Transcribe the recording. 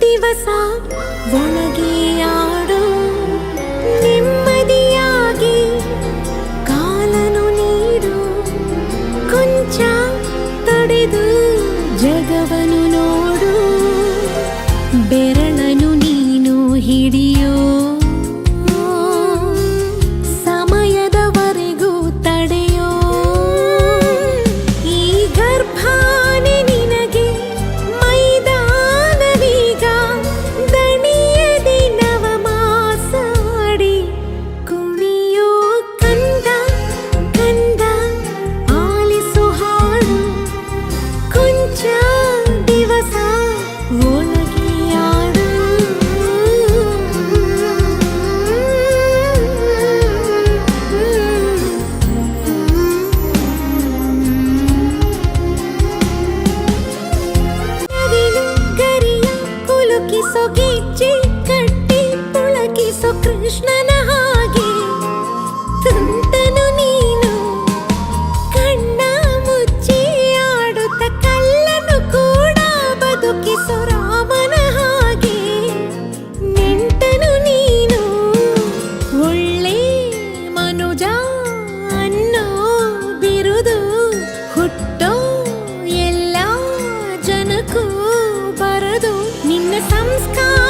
ದಿವಸ ಒಳಗೆ ಆಡು ನೆಮ್ಮದಿಯಾಗಿ ಕಾಲನು ನೀಡು ಕೊಂಚ ತಡೆದು ಜಗವನು ನೋಡು ಬೆರಳನು ನೀನು ಹಿಡಿಯೋ ಸಮಯದವರೆಗೂ ತಡೆಯೋ ಈ ಗರ್ಭಾನೆ ನಿನಗೆ ಮೈದಾನವೀಗ ದಣಿಯದೆ ನವಮಾಸಾಡಿ ಕುಣಿಯೋ ಕಂದ ಕಂದ ಆಲಿಸು ಹಾಡು ಕೊಂಚ ದಿವಸ ಒಳಗೆ ಆಡು ಗರಿಯ ಕುಲುಕಿಸೋ ಗೆಜ್ಜೆ ಕಟ್ಟಿ ಪುಳಕಿಸೋ ಕೃಷ್ಣನ ಹಾಗೆ ತುಂಟನು ನೀನು ಕಣ್ಣ ಮುಚ್ಚಿ ಆಡುತ್ತ ಕಲ್ಲನು ಕೂಡ ಬದುಕಿಸೋ ರಾಮನ ಹಾಗೆ ನೆಂಟನು ನೀನು ಒಳ್ಳೆ ಮನುಜ ಅನ್ನೋ ಬಿರುದು ಹುಟ್ಟೋ ಎಲ್ಲ ಜನಕ್ಕೂ ಬರದು ನಿನ್ನ ಸಂಸ್ಕಾರ